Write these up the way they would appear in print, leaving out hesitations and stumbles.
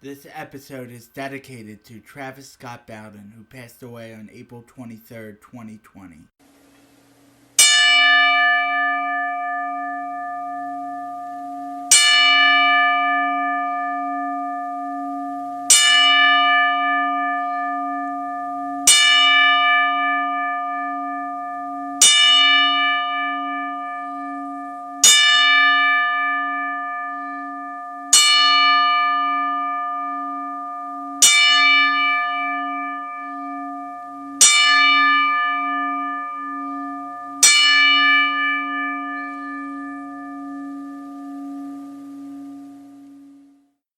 This episode is dedicated to Travis Scott Bowden, who passed away on April 23rd, 2020.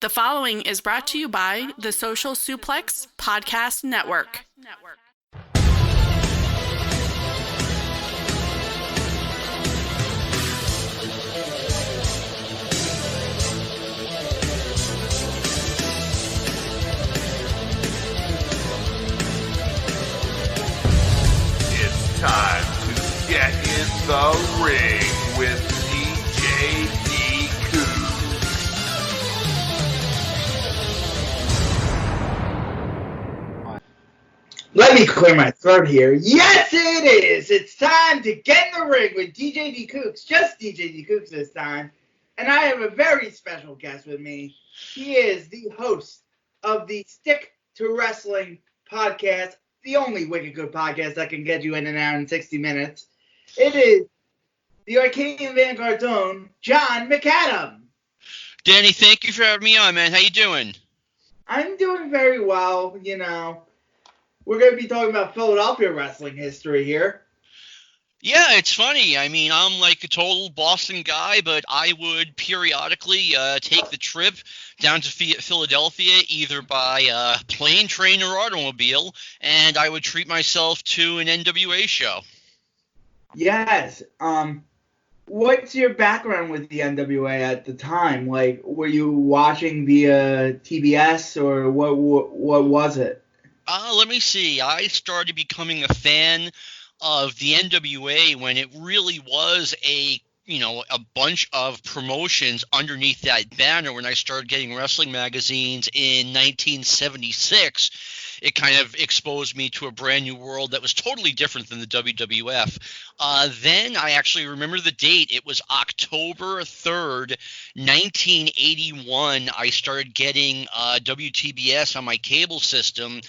The following is brought to you by the Social Suplex Podcast Network. It's time to get in the ring with DJ Let me clear my throat here. Yes, it is. It's time to get in the ring with DJ D. Kooks. Just DJ D. Kooks this time. And I have a very special guest with me. He is the host of the Stick to Wrestling podcast, the only wicked good podcast that can get you in and out in 60 minutes. It is the Arcadian Vanguard's own John McAdam. Danny, thank you for having me on, man. How you doing? I'm doing very well, you know. We're going to be talking about Philadelphia wrestling history here. Yeah, it's funny. I mean, I'm like a total Boston guy, but I would periodically take the trip down to Philadelphia either by plane, train, or automobile, and I would treat myself to an NWA show. Yes. What's your background with the NWA at the time? Like, were you watching via TBS, or what was it? Let me see. I started becoming a fan of the NWA when it really was a bunch of promotions underneath that banner. When I started getting wrestling magazines in 1976, it kind of exposed me to a brand new world that was totally different than the WWF. Then I actually remember the date. It was October 3rd, 1981. I started getting WTBS on my cable system,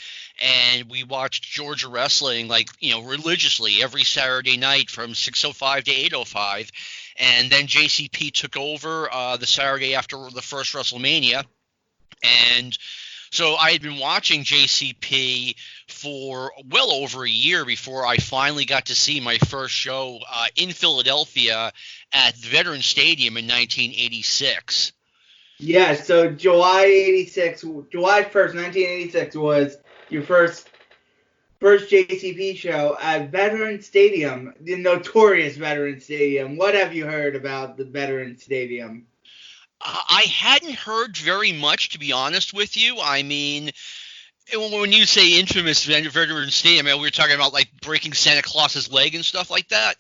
and we watched Georgia wrestling religiously every Saturday night from 6:05 to 8:05. And then JCP took over the Saturday after the first WrestleMania. And so I had been watching JCP for well over a year before I finally got to see my first show in Philadelphia at the Veterans Stadium in 1986. Yeah, so July 1st, 1986 was your first JCP show at Veterans Stadium, the notorious Veterans Stadium. What have you heard about the Veterans Stadium? I hadn't heard very much, to be honest with you. I mean, when you say infamous Veterans Stadium, we were talking about like breaking Santa Claus's leg and stuff like that.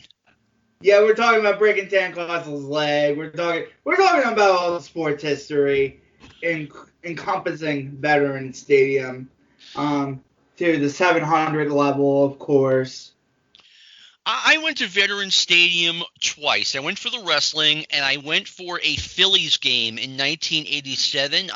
Yeah, we're talking about breaking Santa Claus's leg. We're talking about all the sports history encompassing Veterans Stadium. To the 700 level, of course. I went to Veterans Stadium twice. I went for the wrestling, and I went for a Phillies game in 1987.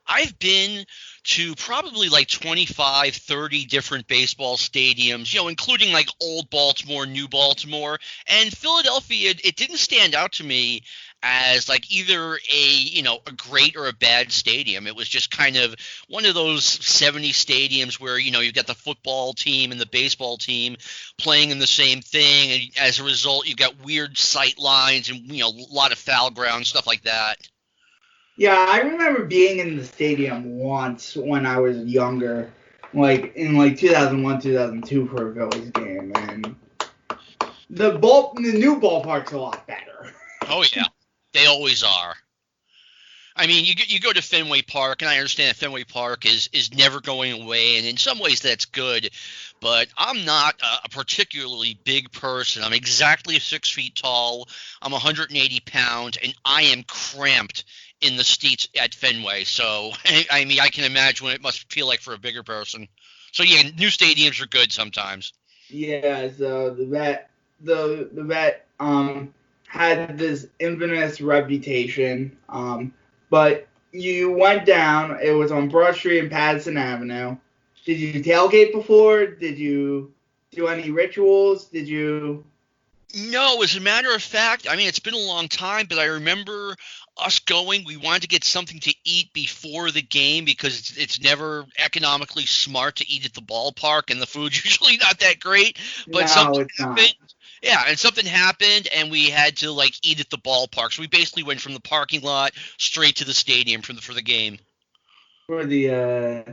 I've been to probably like 25, 30 different baseball stadiums, including like old Baltimore, new Baltimore. And Philadelphia, it didn't stand out to me as like either a great or a bad stadium. It was just kind of one of those 70 stadiums where, you've got the football team and the baseball team playing in the same thing. And as a result, you've got weird sight lines and, a lot of foul ground, stuff like that. Yeah, I remember being in the stadium once when I was younger, like in 2001, 2002 for a Phillies game. And the new ballpark's a lot better. Oh, yeah. They always are. I mean, you go to Fenway Park, and I understand that Fenway Park is never going away, and in some ways that's good, but I'm not a particularly big person. I'm exactly 6 feet tall. I'm 180 pounds, and I am cramped in the seats at Fenway. So, I mean, I can imagine what it must feel like for a bigger person. So, yeah, new stadiums are good sometimes. Yeah, so the vet had this infamous reputation, but you went down. It was on Broad Street and Patterson Avenue. Did you tailgate before? Did you do any rituals? Did you? No, as a matter of fact, I mean, it's been a long time, but I remember us going. We wanted to get something to eat before the game because it's never economically smart to eat at the ballpark, and the food's usually not that great. But No, something it's not. happened. Yeah, and something happened, and we had to like eat at the ballpark. So we basically went from the parking lot straight to the stadium for the game. For the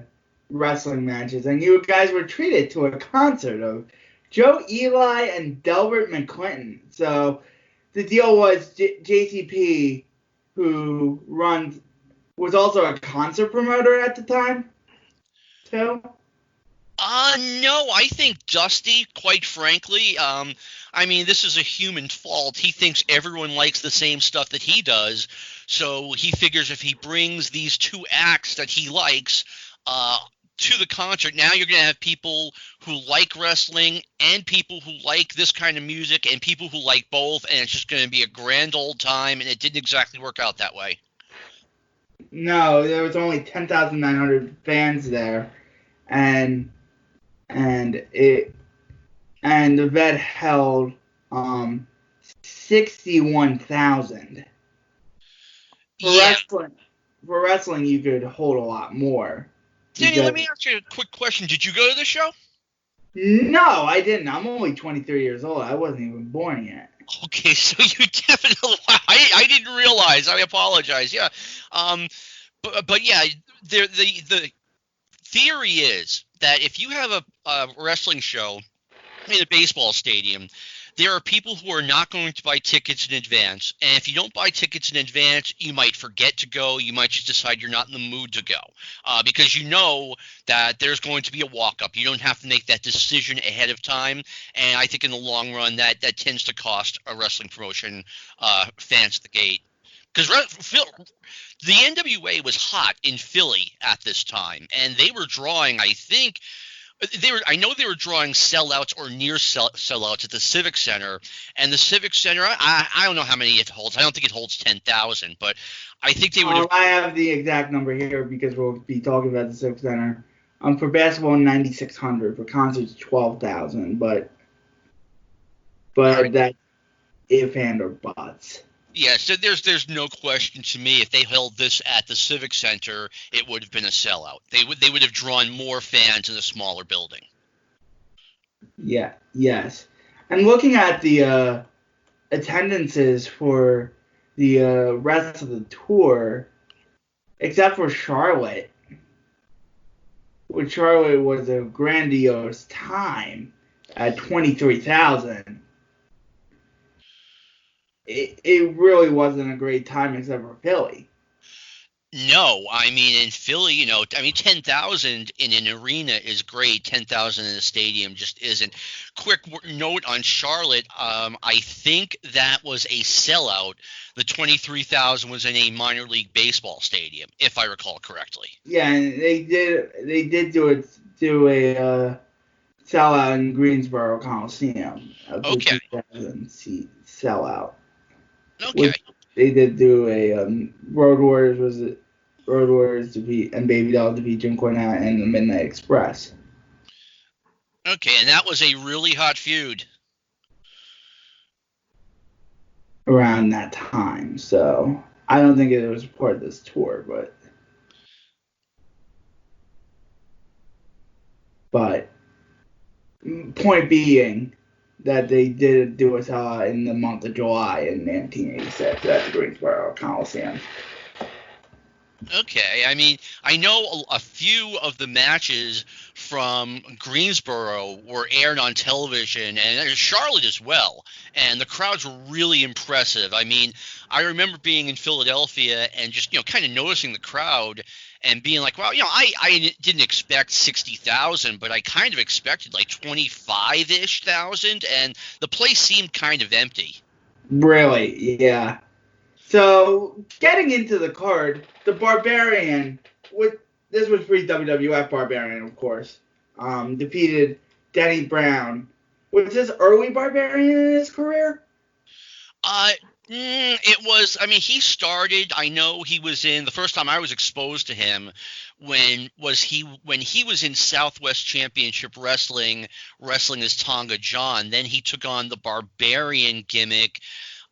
wrestling matches, and you guys were treated to a concert of Joe Eli and Delbert McClinton. So the deal was JCP, who was also a concert promoter at the time, too. No, I think Dusty, quite frankly, I mean, this is a human fault. He thinks everyone likes the same stuff that he does, so he figures if he brings these two acts that he likes to the concert, now you're going to have people who like wrestling and people who like this kind of music and people who like both, and it's just going to be a grand old time, and it didn't exactly work out that way. No, there was only 10,900 fans there, and the vet held 61,000. For wrestling, you could hold a lot more. Danny, let me ask you a quick question. Did you go to the show? No, I didn't. I'm only 23 years old. I wasn't even born yet. Okay, so you definitely. I didn't realize. I apologize. Yeah, but yeah, the theory is that if you have a wrestling show in a baseball stadium, there are people who are not going to buy tickets in advance. And if you don't buy tickets in advance, you might forget to go. You might just decide you're not in the mood to go because you know that there's going to be a walk-up. You don't have to make that decision ahead of time. And I think in the long run, that tends to cost a wrestling promotion fans at the gate. Because the NWA was hot in Philly at this time, and they were drawing, I think – I know they were drawing sellouts or near sellouts at the Civic Center, and the Civic Center, I don't know how many it holds. I don't think it holds 10,000, but I think they would have. I have the exact number here because we'll be talking about the Civic Center. For basketball, 9,600. For concerts, 12,000. But right. That's if and or buts. Yeah, so there's no question to me if they held this at the Civic Center, it would have been a sellout. They would have drawn more fans in a smaller building. Yeah, yes. And looking at the attendances for the rest of the tour, except for Charlotte, which Charlotte was a grandiose time at 23,000. It really wasn't a great time except for Philly. No, I mean, in Philly, 10,000 in an arena is great. 10,000 in a stadium just isn't. Quick note on Charlotte, I think that was a sellout. The 23,000 was in a minor league baseball stadium, if I recall correctly. Yeah, and they did do a sellout in Greensboro Coliseum. Okay. 2,000 seat sellout. Okay. They did do a Road Warriors defeat and Baby Doll defeat Jim Cornette and the Midnight Express. Okay, and that was a really hot feud. Around that time, so I don't think it was part of this tour, but point being that they did do a sellout in the month of July in 1986 at the Greensboro Coliseum. Okay, I mean, I know a few of the matches from Greensboro were aired on television, and Charlotte as well, and the crowds were really impressive. I mean, I remember being in Philadelphia and just, kind of noticing the crowd and being like, well, I didn't expect 60,000, but I kind of expected like 25-ish thousand, and the place seemed kind of empty. Really, yeah. So, getting into the card, the Barbarian, this was pre-WWF Barbarian, of course, defeated Denny Brown. Was this early Barbarian in his career? It was. I mean, he started. I know he was in the first time I was exposed to him when he was in Southwest Championship Wrestling as Tonga John. Then he took on the Barbarian gimmick.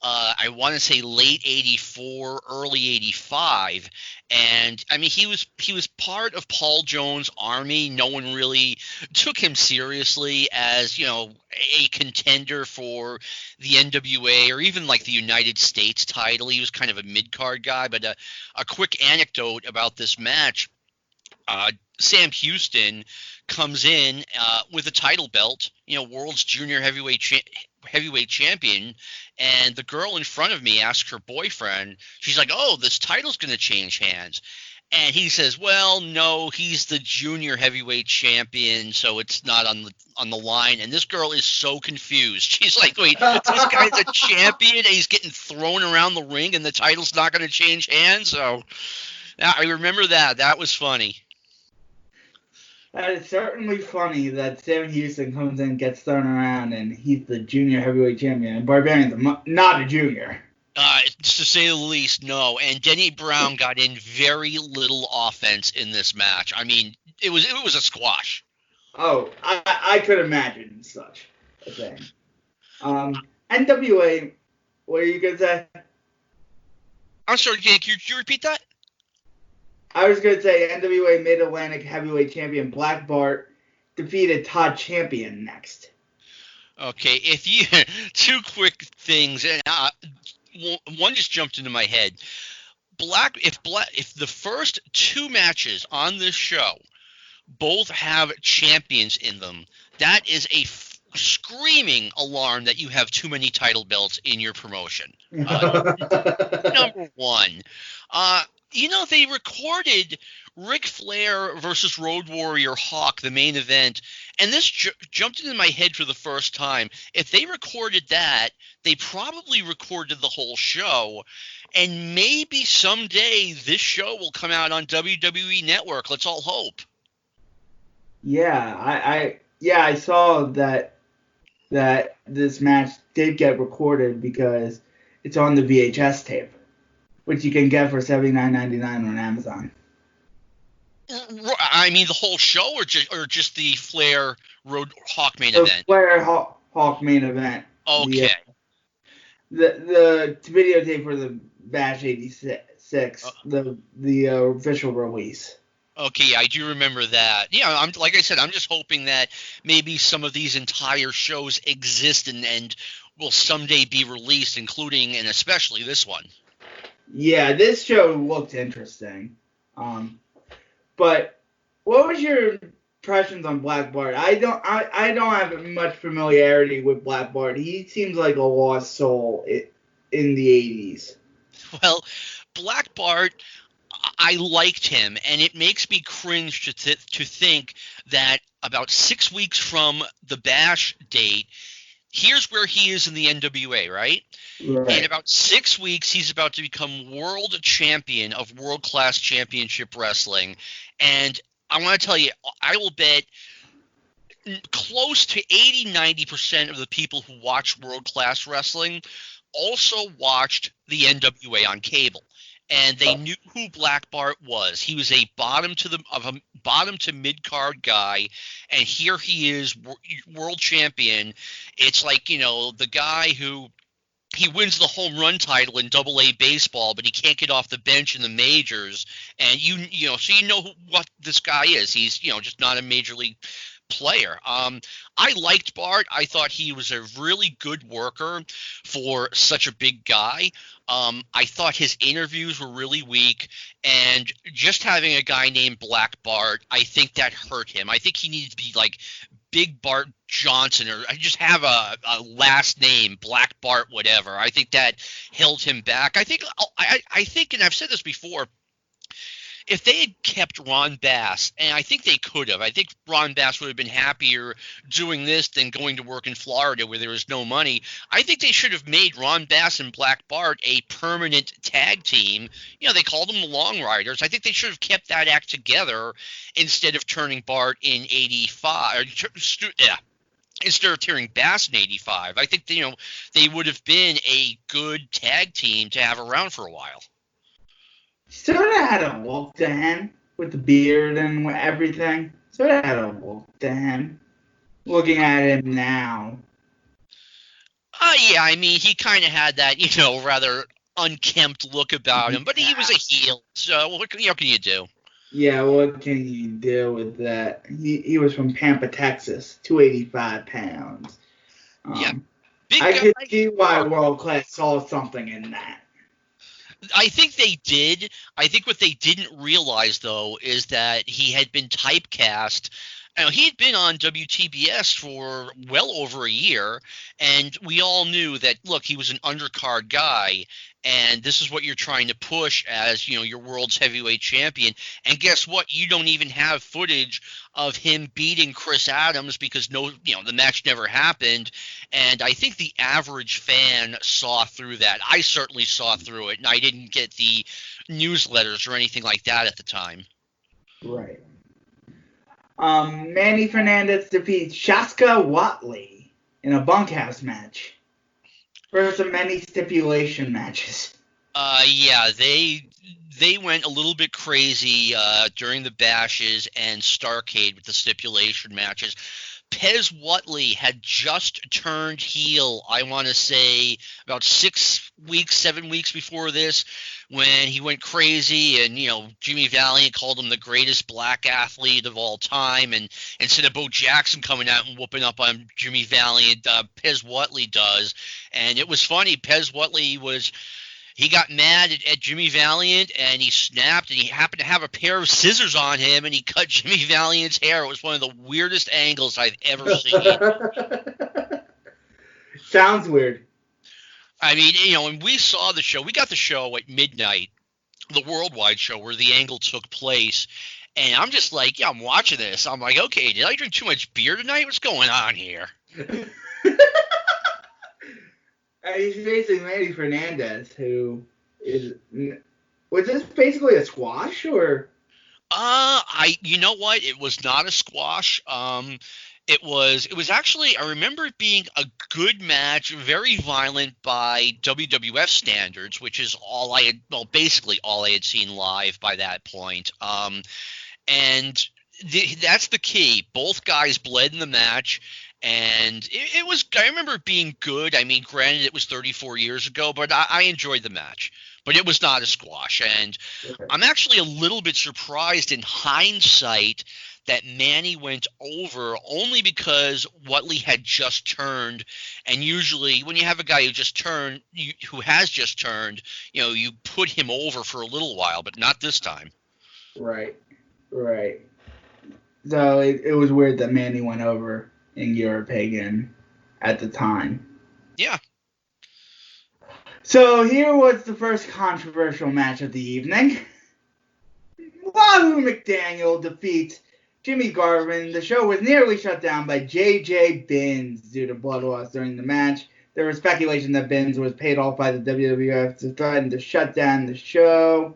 I want to say late '84, early '85, and I mean he was part of Paul Jones' army. No one really took him seriously as a contender for the NWA or even like the United States title. He was kind of a mid-card guy. But a quick anecdote about this match: Sam Houston comes in with a title belt, world's junior heavyweight champion, and the girl in front of me asks her boyfriend, she's like, "Oh, this title's going to change hands." And he says, "Well, no, he's the junior heavyweight champion, so it's not on the line." And this girl is so confused. She's like, "Wait, this guy's a champion and he's getting thrown around the ring and the title's not going to change hands?" So I remember that. That was funny. That is certainly funny that Sam Houston comes in, gets thrown around, and he's the junior heavyweight champion. And Barbarian's not a junior. To say the least, no. And Denny Brown got in very little offense in this match. I mean, it was a squash. Oh, I could imagine such a thing. NWA, what are you going to say? I'm sorry, Dan, could you repeat that? I was going to say NWA Mid-Atlantic Heavyweight Champion Black Bart defeated Todd Champion next. Okay, two quick things, and one just jumped into my head. If the first two matches on this show both have champions in them, that is a screaming alarm that you have too many title belts in your promotion. Number one. They recorded Ric Flair versus Road Warrior Hawk, the main event, and this jumped into my head for the first time. If they recorded that, they probably recorded the whole show, and maybe someday this show will come out on WWE Network. Let's all hope. Yeah, I saw that this match did get recorded because it's on the VHS tape, which you can get for $79.99 on Amazon. I mean, the whole show, or just the Flair Road Hawk main event? The Flair Hawk main event. Okay. The videotape for the Bash 86, the official release. Okay, I do remember that. Yeah, like I said, I'm just hoping that maybe some of these entire shows exist and will someday be released, including and especially this one. Yeah, this show looked interesting. But what was your impressions on Black Bart? I don't have much familiarity with Black Bart. He seems like a lost soul in the 80s. Well, Black Bart, I liked him, and it makes me cringe to think that about 6 weeks from the Bash date, here's where he is in the NWA, right? Right. In about 6 weeks, he's about to become world champion of World Class Championship Wrestling. And I want to tell you, I will bet close to 80-90% of the people who watch World Class Wrestling also watched the NWA on cable. And they knew who Black Bart was. He was a bottom to mid card guy, and here he is, world champion. It's like the guy who he wins the home run title in AA baseball, but he can't get off the bench in the majors. And so you know what this guy is. He's just not a major league player. I liked Bart. I thought he was a really good worker for such a big guy. I thought his interviews were really weak, and just having a guy named Black Bart, I think that hurt him. I think he needed to be like Big Bart Johnson, or just have a last name, Black Bart, whatever. I think that held him back. I think, and I've said this before, if they had kept Ron Bass, and I think they could have, I think Ron Bass would have been happier doing this than going to work in Florida where there was no money. I think they should have made Ron Bass and Black Bart a permanent tag team. You know, they called them the Long Riders. I think they should have kept that act together instead of turning Bart in 85. Instead of tearing Bass in 85. I think, they would have been a good tag team to have around for a while. Sort of had a look to him with the beard and everything. Sort of had a look to him. Looking at him now. Yeah, I mean, he kind of had that, rather unkempt look about him, but he was a heel, so what can you do? Yeah, what can you do with that? He was from Pampa, Texas, 285 pounds. Yeah. I could see why World Class saw something in that. I think they did. I think what they didn't realize, though, is that he had been typecast. He had been on WTBS for well over a year, and we all knew that, look, he was an undercard guy, and this is what you're trying to push as, your world's heavyweight champion. And guess what? You don't even have footage of him beating Chris Adams because the match never happened. And I think the average fan saw through that. I certainly saw through it, and I didn't get the newsletters or anything like that at the time. Right. Manny Fernandez defeats Shaska Watley in a bunkhouse match. First of many stipulation matches. Yeah, they went a little bit crazy during the bashes and Starrcade with the stipulation matches. Pez Watley had just turned heel, I want to say, about 7 weeks before this, when he went crazy and, Jimmy Valiant called him the greatest black athlete of all time. And instead of Bo Jackson coming out and whooping up on Jimmy Valiant, Pez Watley does. And it was funny. Pez Watley he got mad at Jimmy Valiant, and he snapped, and he happened to have a pair of scissors on him, and he cut Jimmy Valiant's hair. It was one of the weirdest angles I've ever seen. Sounds weird. I mean, when we saw the show, we got the show at midnight, the worldwide show where the angle took place, and I'm just like, I'm watching this. I'm like, okay, did I drink too much beer tonight? What's going on here? He's facing Manny Fernandez, was this basically a squash, or? You know what? It was not a squash. It was actually, I remember it being a good match, very violent by WWF standards, which is basically all I had seen live by that point. And that's the key. Both guys bled in the match. And it was, I remember it being good. I mean, granted, it was 34 years ago, but I enjoyed the match. But it was not a squash. And I'm actually a little bit surprised in hindsight that Manny went over only because Watley had just turned. And usually when you have a guy who has just turned, you put him over for a little while, but not this time. Right. So it was weird that Manny went over in Europe Pagan at the time. Yeah. So here was the first controversial match of the evening. Wahoo McDaniel defeats Jimmy Garvin. The show was nearly shut down by J.J. Binns due to blood loss during the match. There was speculation that Binns was paid off by the WWF to threaten to shut down the show.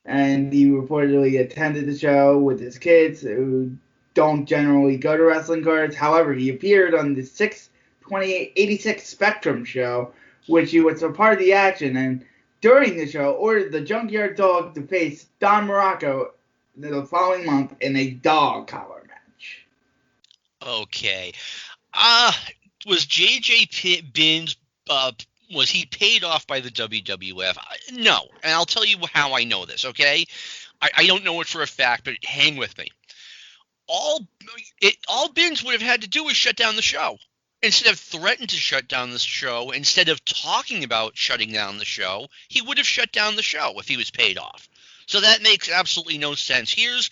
And he reportedly attended the show with his kids who don't generally go to wrestling cards. However, he appeared on the 86 Spectrum show, which he was a part of the action, and during the show ordered the Junkyard Dog to face Don Morocco the following month in a dog collar match. Okay. Was J.J. Binns, was he paid off by the WWF? No, and I'll tell you how I know this, okay? I don't know it for a fact, but hang with me. All Binns would have had to do was shut down the show. Instead of threatening to shut down the show, instead of talking about shutting down the show, he would have shut down the show if he was paid off. So that makes absolutely no sense. Here's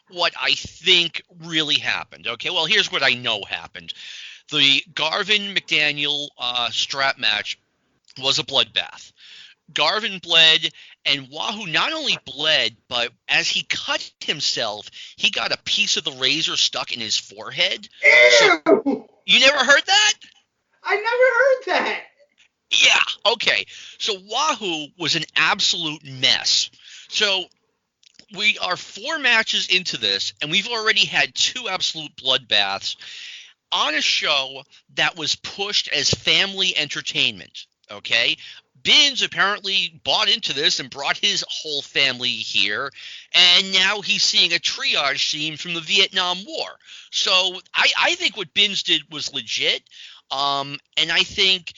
what I think really happened. Okay, well, here's what I know happened. The Garvin-McDaniel strap match was a bloodbath. Garvin bled, and Wahoo not only bled, but as he cut himself, he got a piece of the razor stuck in his forehead. Ew! So, you never heard that? I never heard that. Yeah, okay. So Wahoo was an absolute mess. So we are 4 matches into this, and we've already had 2 absolute bloodbaths on a show that was pushed as family entertainment, okay? Binns apparently bought into this and brought his whole family here, and now he's seeing a triage scene from the Vietnam War. So I think what Binns did was legit, and I think,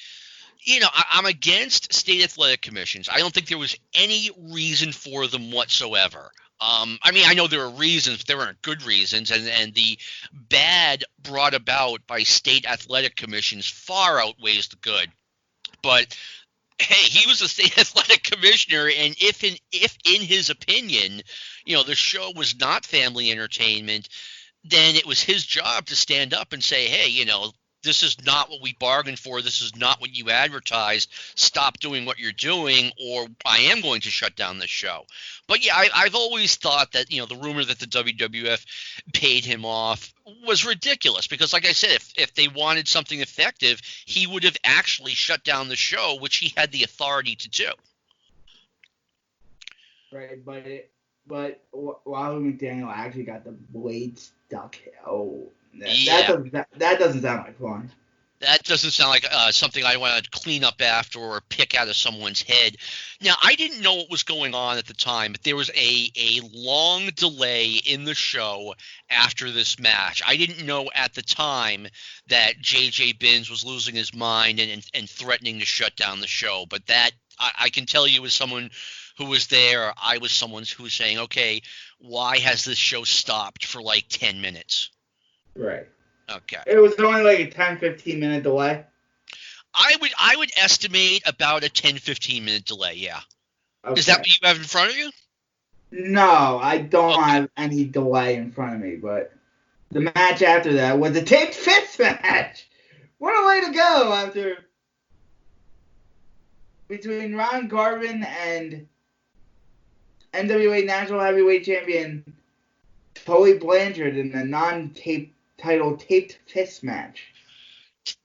you know, I'm against state athletic commissions. I don't think there was any reason for them whatsoever. I mean, I know there are reasons, but there weren't good reasons, and the bad brought about by state athletic commissions far outweighs the good. But hey, he was a state athletic commissioner, and if in his opinion, you know, the show was not family entertainment, then it was his job to stand up and say, hey, you know, this is not what we bargained for. This is not what you advertised. Stop doing what you're doing, or I am going to shut down this show. But yeah, I've always thought that, you know, the rumor that the WWF paid him off was ridiculous because, like I said, if they wanted something effective, he would have actually shut down the show, which he had the authority to do. Right, but Wahoo McDaniel actually got the blade stuck. Oh. That doesn't sound like fun. That doesn't sound like something I want to clean up after or pick out of someone's head. Now, I didn't know what was going on at the time, but there was a long delay in the show after this match. I didn't know at the time that J.J. Binns was losing his mind and threatening to shut down the show. But that I can tell you as someone who was there, I was someone who was saying, okay, why has this show stopped for like 10 minutes? Right. Okay. It was only like a 10-15 minute delay. I would estimate about a 10-15 minute delay, yeah. Okay. Is that what you have in front of you? No, I don't have any delay in front of me, but the match after that was a taped fist match. What a way to go after between Ron Garvin and NWA National Heavyweight Champion Tully Blanchard in a non-taped title taped fist match.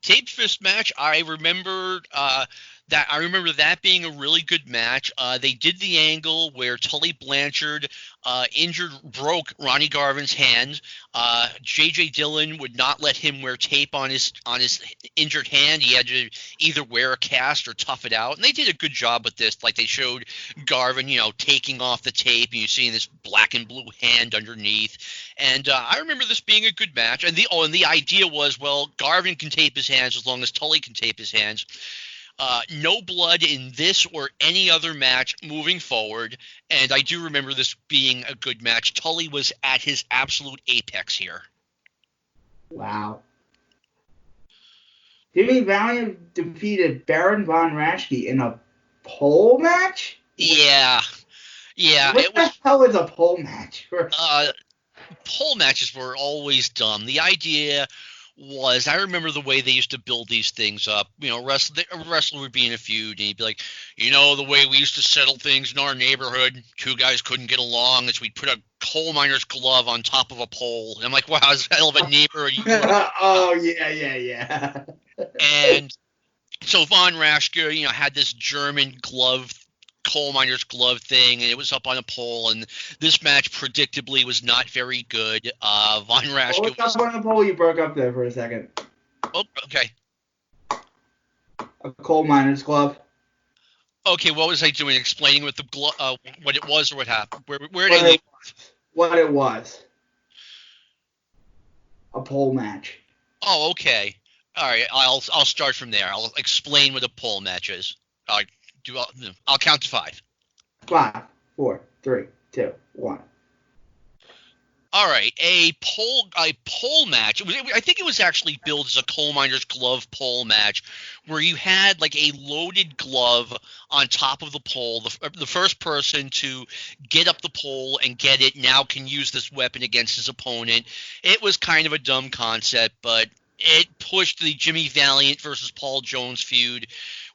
Taped fist match. I remember that being a really good match. They did the angle where Tully Blanchard broke Ronnie Garvin's hand. J.J. Dillon would not let him wear tape on his injured hand. He had to either wear a cast or tough it out. And they did a good job with this. Like they showed Garvin, you know, taking off the tape, and you see this black and blue hand underneath. And I remember this being a good match. And the idea was, well, Garvin can tape his hands as long as Tully can tape his hands. No blood in this or any other match moving forward, and I do remember this being a good match. Tully was at his absolute apex here. Wow. Jimmy Valiant defeated Baron Von Raschke in a pole match? Yeah. What the hell is a pole match? Pole matches were always dumb. The idea was, I remember the way they used to build these things up. You know, a wrestler would be in a feud, and he'd be like, you know, the way we used to settle things in our neighborhood, 2 guys couldn't get along, is we'd put a coal miner's glove on top of a pole. And I'm like, wow, it's a hell of a neighborhood. Oh, yeah. And so Von Raschke, you know, had this German coal miner's glove thing, and it was up on a pole, and this match predictably was not very good. Von Raschke was up on the pole. You broke up there for a second. Oh, okay. A coal miner's glove. Okay, what was I doing? Explaining what the what it was or what happened? Where did I leave? What it was. A pole match. Oh, okay. All right. I'll start from there. I'll explain what a pole match is. I'll count to 5. 5, 4, 3, 2, 1. All right, a pole match. I think it was actually billed as a coal miner's glove pole match, where you had like a loaded glove on top of the pole. The first person to get up the pole and get it now can use this weapon against his opponent. It was kind of a dumb concept, but it pushed the Jimmy Valiant versus Paul Jones feud,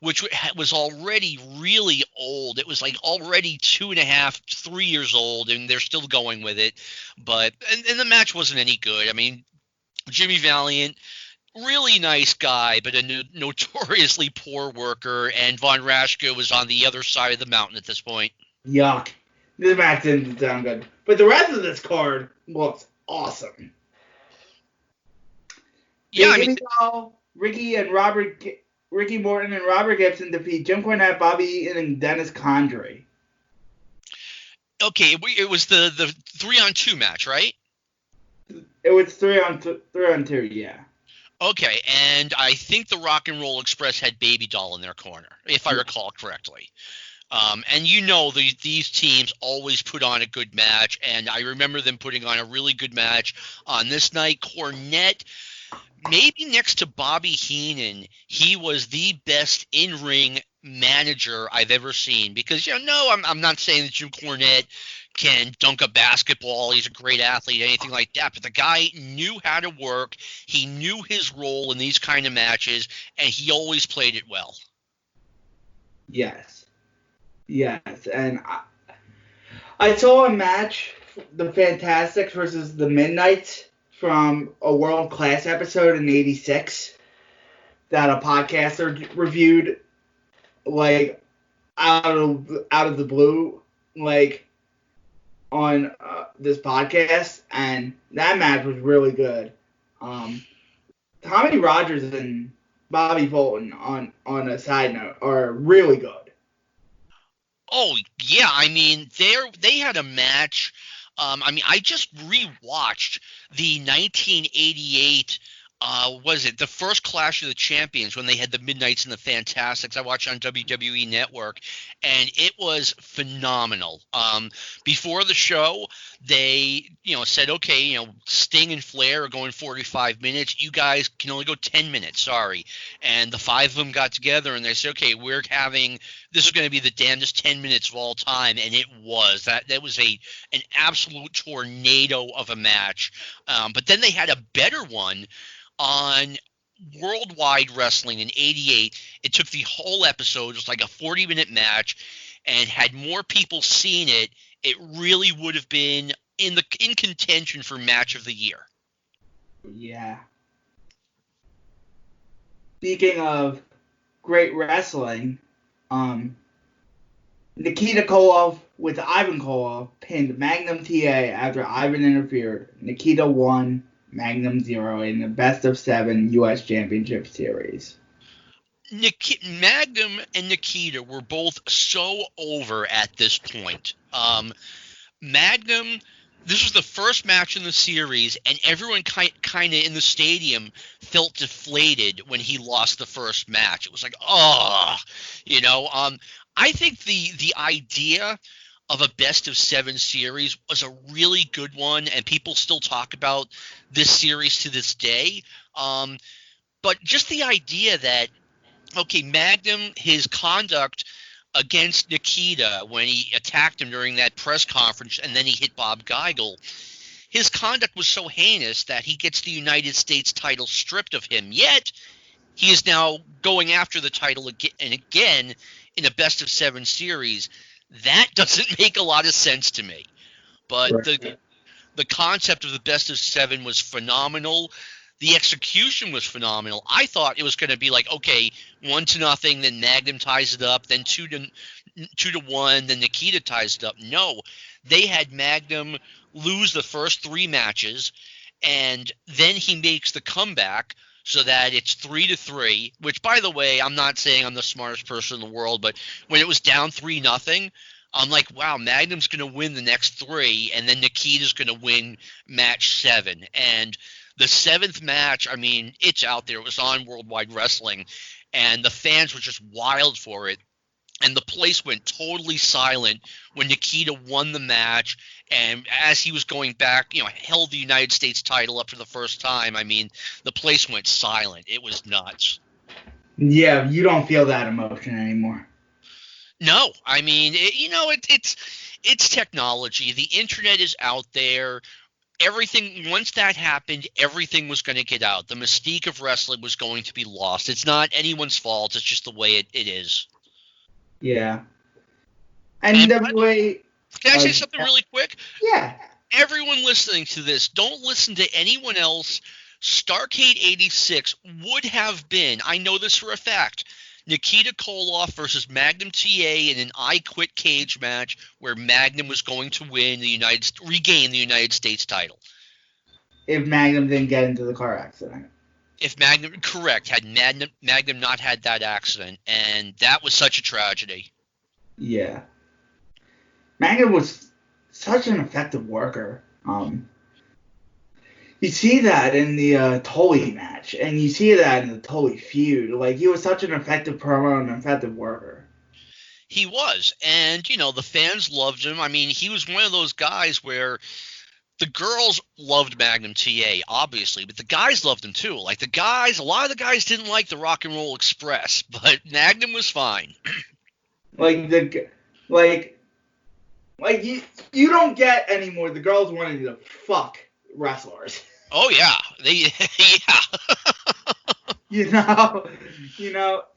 which was already really old. It was like already 2.5, 3 years old, and they're still going with it. But and the match wasn't any good. I mean, Jimmy Valiant, really nice guy, but a notoriously poor worker, and Von Raschke was on the other side of the mountain at this point. Yuck. This match didn't sound good. But the rest of this card looks awesome. Yeah, I mean, Ricky Morton and Robert Gibson defeat Jim Cornette, Bobby Eaton, and Dennis Condrey. Okay, it was the 3-on-2 match, right? It was 3-on-2, yeah. Okay, and I think the Rock and Roll Express had Baby Doll in their corner, if I recall correctly. And these teams always put on a good match, and I remember them putting on a really good match on this night. Cornette, maybe next to Bobby Heenan, he was the best in-ring manager I've ever seen. Because, I'm not saying that Jim Cornette can dunk a basketball, he's a great athlete, anything like that, but the guy knew how to work, he knew his role in these kind of matches, and he always played it well. Yes, and I saw a match, the Fantastics versus the Midnights, from a World Class episode in '86 that a podcaster reviewed, like, out of the blue, like, on this podcast, and that match was really good. Tommy Rogers and Bobby Fulton, on a side note, are really good. Oh yeah, I mean they had a match. I just rewatched the 1988. Was it the first Clash of the Champions when they had the Midnights and the Fantastics? I watched on WWE Network, and it was phenomenal. Before the show, they said, okay, Sting and Flair are going 45 minutes. You guys can only go 10 minutes. Sorry. And the five of them got together and they said, okay, this is going to be the damnedest 10 minutes of all time, and it was. That was an absolute tornado of a match. But then they had a better one on Worldwide Wrestling in '88. It took the whole episode. It was like a 40-minute match, and had more people seen it, it really would have been in contention for match of the year. Yeah. Speaking of great wrestling, Nikita Koloff with Ivan Koloff pinned Magnum Ta after Ivan interfered. Nikita won, Magnum 0 in the best of 7 U.S. Championship Series. Magnum and Nikita were both so over at this point. Magnum, this was the first match in the series, and everyone kind of in the stadium felt deflated when he lost the first match. It was like, I think the idea of a best of 7 series was a really good one, and people still talk about this series to this day. But just the idea that, okay, Magnum, his conduct against Nikita when he attacked him during that press conference and then he hit Bob Geigel, his conduct was so heinous that he gets the United States title stripped of him. Yet he is now going after the title again in a best of 7 series. That doesn't make a lot of sense to me. But right. The concept of the best of 7 was phenomenal. The execution was phenomenal. I thought it was going to be like, okay, 1-0, then Magnum ties it up, then 2-1, then Nikita ties it up. No, they had Magnum lose the first 3 matches, and then he makes the comeback so that it's 3-3, which, by the way, I'm not saying I'm the smartest person in the world, but when it was down 3-0, I'm like, wow, Magnum's going to win the next 3, and then Nikita's going to win match 7. And the 7th match, I mean, it's out there. It was on Worldwide Wrestling, and the fans were just wild for it. And the place went totally silent when Nikita won the match. And as he was going back, held the United States title up for the first time. I mean, the place went silent. It was nuts. Yeah, you don't feel that emotion anymore. No, I mean, it's technology. The internet is out there. everything, once that happened, everything was going to get out. The mystique of wrestling was going to be lost. It's not anyone's fault. It's just the way it is. Yeah. NWA. Can I say something really quick? Yeah. Everyone listening to this, don't listen to anyone else. Starrcade 86 would have been, I know this for a fact, Nikita Koloff versus Magnum Ta in an I Quit cage match where Magnum was going to regain the United States title. If Magnum didn't get into the car accident. If Magnum, correct, had Magnum not had that accident, and that was such a tragedy. Yeah. Magnum was such an effective worker. You see that in the Tully match, and you see that in the Tully feud. Like, he was such an effective promo and an effective worker. He was, and, you know, the fans loved him. I mean, he was one of those guys where the girls loved Magnum TA, obviously, but the guys loved him too. Like, a lot of the guys didn't like the Rock and Roll Express, but Magnum was fine. You don't get anymore the girls wanting to fuck wrestlers. Oh yeah, yeah. You know,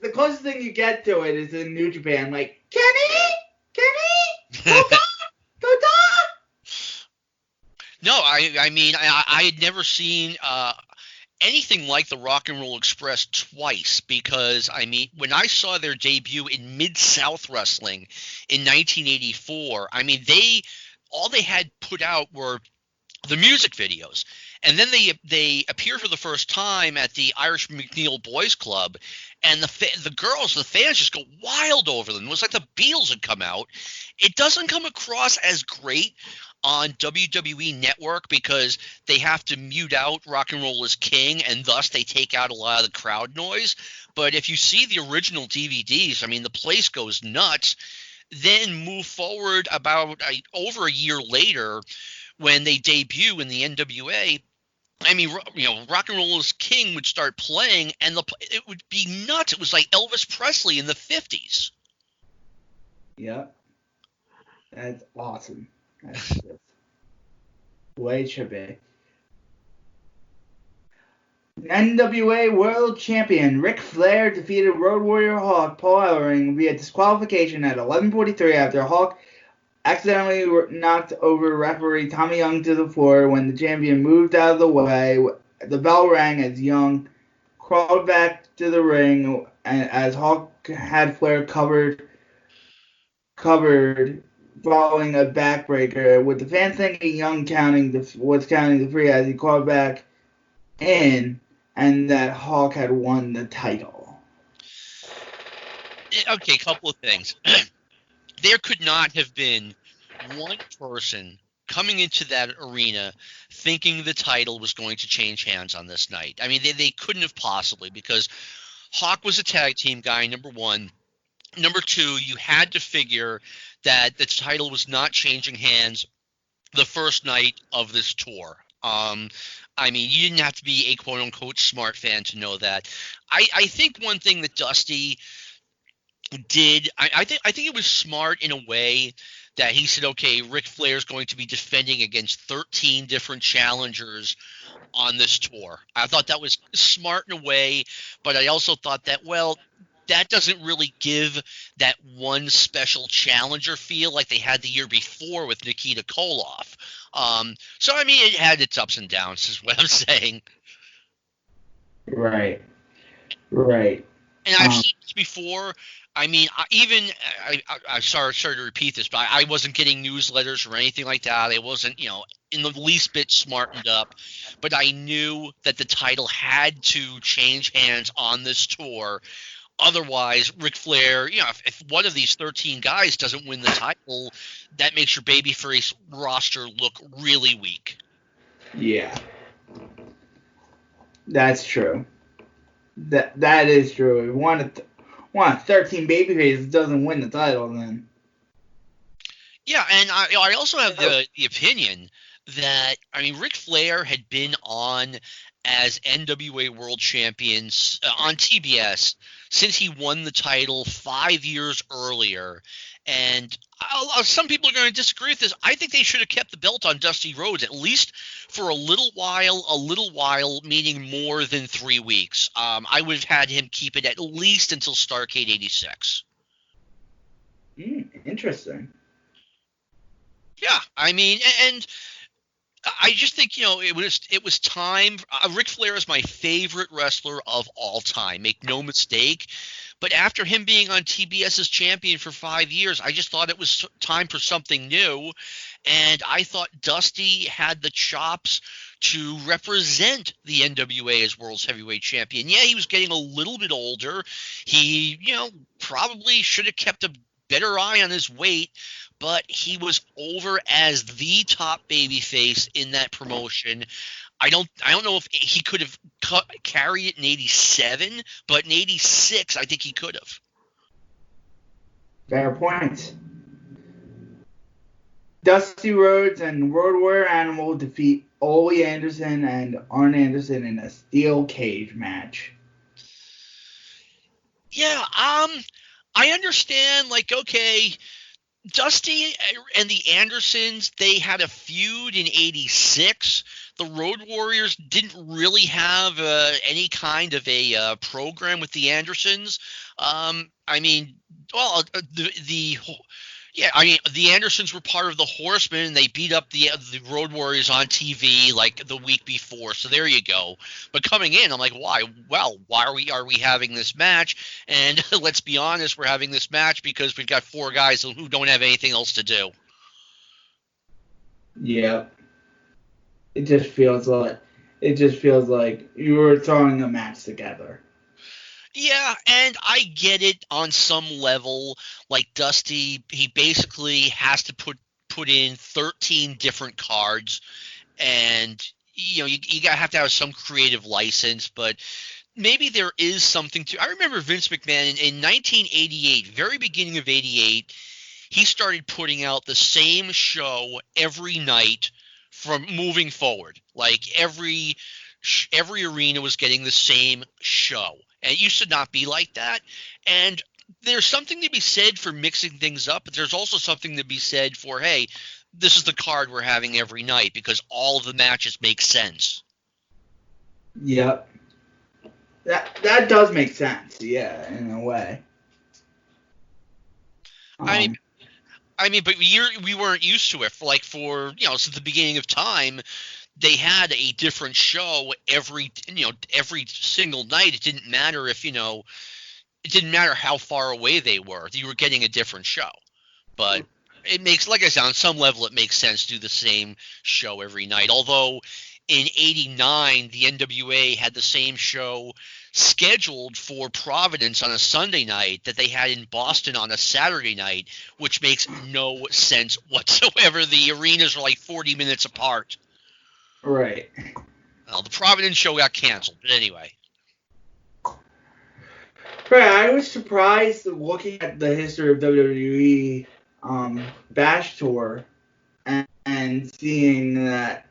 the closest thing you get to it is in New Japan, like, Kenny, go da. No, I mean, I had never seen anything like the Rock and Roll Express twice, because, I mean, when I saw their debut in Mid-South Wrestling in 1984, I mean, all they had put out were the music videos. And then they appeared for the first time at the Irish McNeil Boys Club, and the fans just go wild over them. It was like the Beatles had come out. It doesn't come across as great on WWE Network because they have to mute out Rock and Roll is King, and thus they take out a lot of the crowd noise. But if you see the original DVDs, I mean, the place goes nuts. Then move forward about over a year later when they debut in the NWA. I mean, you know, Rock and Roll is King would start playing, and it would be nuts. It was like Elvis Presley in the 50s. Yep. That's awesome. That's the way it should be. NWA World Champion Ric Flair defeated Road Warrior Hawk Paul Ellering via disqualification at 11:43 after Hawk accidentally knocked over referee Tommy Young to the floor. When the champion moved out of the way, the bell rang as Young crawled back to the ring, and as Hawk had Flair covered following a backbreaker, with the fans thinking Young was counting the free as he crawled back in, and that Hawk had won the title. Okay, a couple of things. There could not have been one person coming into that arena thinking the title was going to change hands on this night. I mean, they couldn't have possibly, because Hawk was a tag team guy, number one. Number two, you had to figure that the title was not changing hands the first night of this tour. I mean, you didn't have to be a quote-unquote smart fan to know that. I think one thing that Dusty did, I think it was smart in a way that he said, okay, Ric Flair's going to be defending against 13 different challengers on this tour. I thought that was smart in a way, but I also thought that, well, that doesn't really give that one special challenger feel like they had the year before with Nikita Koloff. So, I mean, it had its ups and downs is what I'm saying. Right. And I've seen this before. I mean, I'm sorry to repeat this, but I wasn't getting newsletters or anything like that. I wasn't, in the least bit smartened up. But I knew that the title had to change hands on this tour. Otherwise, Ric Flair, if one of these 13 guys doesn't win the title, that makes your babyface roster look really weak. Yeah. That's true. That is true. If one of 13 babyfaces doesn't win the title, then. Yeah, and I also have the opinion that, Ric Flair had been on as NWA World Champions on TBS since he won the title 5 years earlier. And some people are going to disagree with this. I think they should have kept the belt on Dusty Rhodes at least for a little while, meaning more than 3 weeks. I would have had him keep it at least until Starrcade 86. Interesting. Yeah, I mean, and I just think, it was time. Ric Flair is my favorite wrestler of all time. Make no mistake. But after him being on TBS as champion for 5 years, I just thought it was time for something new. And I thought Dusty had the chops to represent the NWA as World's Heavyweight Champion. Yeah, he was getting a little bit older. He, probably should have kept a better eye on his weight. But he was over as the top babyface in that promotion. I don't know if he could have carried it in 87, but in 86, I think he could have. Fair point. Dusty Rhodes and Road Warrior Animal defeat Olli Anderson and Arn Anderson in a steel cage match. Yeah, I understand, okay, Dusty and the Andersons, they had a feud in 86. The Road Warriors didn't really have any kind of a program with the Andersons. The Andersons were part of the Horsemen, and they beat up the Road Warriors on TV like the week before. So there you go. But coming in, I'm like, why? Well, why are we having this match? And let's be honest, we're having this match because we've got 4 guys who don't have anything else to do. Yeah. It just feels like you were throwing a match together. Yeah, and I get it on some level. Like Dusty, he basically has to put in 13 different cards, and you have to have some creative license. But maybe there is something to. I remember Vince McMahon in 1988, very beginning of '88, he started putting out the same show every night from moving forward. Like every arena was getting the same show. And it used to not be like that. And there's something to be said for mixing things up, but there's also something to be said for, hey, this is the card we're having every night because all of the matches make sense. Yep. That does make sense, yeah, in a way. I mean, but we weren't used to it. Since the beginning of time, they had a different show every single night. It didn't matter it didn't matter how far away they were. You were getting a different show. But it makes, like I said, on some level, it makes sense to do the same show every night. Although in '89, the NWA had the same show scheduled for Providence on a Sunday night that they had in Boston on a Saturday night, which makes no sense whatsoever. The arenas are like 40 minutes apart. Right. Well, the Providence show got canceled, but anyway. Right, I was surprised looking at the history of WWE Bash Tour and seeing that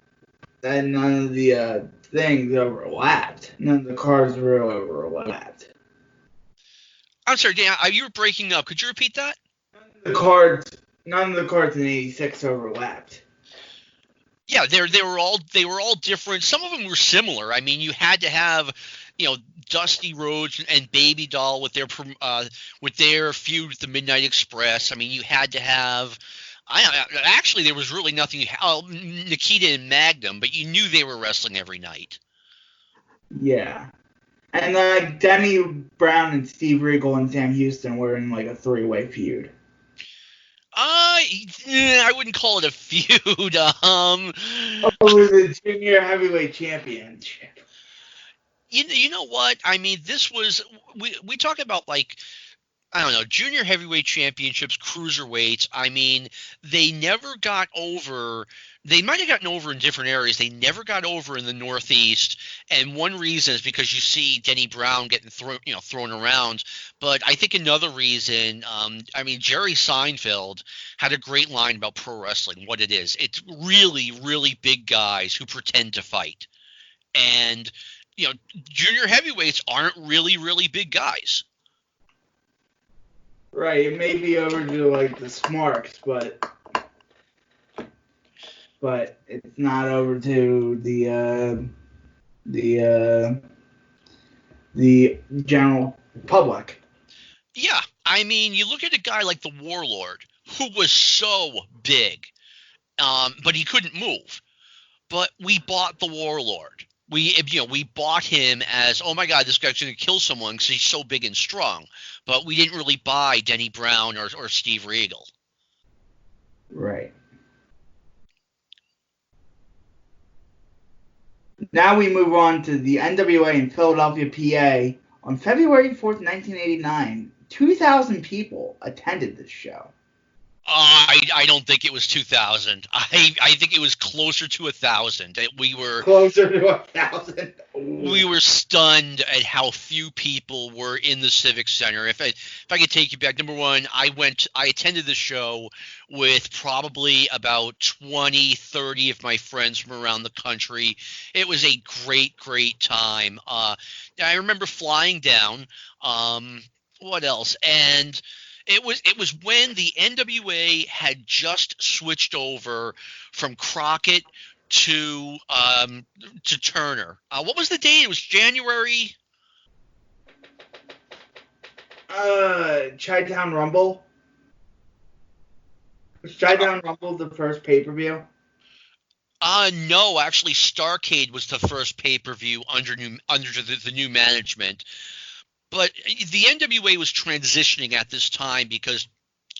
none of the things overlapped. None of the cards really overlapped. I'm sorry, Dan, you were breaking up. Could you repeat that? None of the cards in '86 overlapped. Yeah, they were all different. Some of them were similar. I mean, you had to have, Dusty Rhodes and Baby Doll with their feud with the Midnight Express. I mean, you had to have. Actually, there was really nothing. Nikita and Magnum, but you knew they were wrestling every night. Yeah, and Denny Brown and Steve Regal and Sam Houston were in like a 3-way feud. I wouldn't call it a feud. The Junior Heavyweight Championship. You know what? I mean, this was we talk about Junior Heavyweight Championships, cruiserweights. I mean, they never got over. They might have gotten over in different areas. They never got over in the Northeast, and one reason is because you see Denny Brown getting thrown around. But I think another reason, Jerry Seinfeld had a great line about pro wrestling. What it is, it's really, really big guys who pretend to fight, and junior heavyweights aren't really, really big guys. Right, it may be over to like the Smarks, but it's not over to the general public. Yeah, I mean, you look at a guy like the Warlord, who was so big, but he couldn't move. But we bought the Warlord. We bought him as, oh my God, this guy's going to kill someone because he's so big and strong. But we didn't really buy Denny Brown or Steve Regal. Right. Now we move on to the NWA in Philadelphia, PA. On February 4th, 1989, 2,000 people attended this show. I don't think it was 2,000. I think it was closer to 1,000. We were closer to 1,000. We were stunned at how few people were in the Civic Center. If I could take you back, number one, I attended the show with probably about 20, 30 of my friends from around the country. It was a great time. I remember flying down. What else? And it was when the NWA had just switched over from Crockett to Turner. What was the date? It was January. Chi-Town Rumble. Was Chi-Town Rumble the first pay-per-view? No, actually, Starrcade was the first pay-per-view under the new management. But the NWA was transitioning at this time because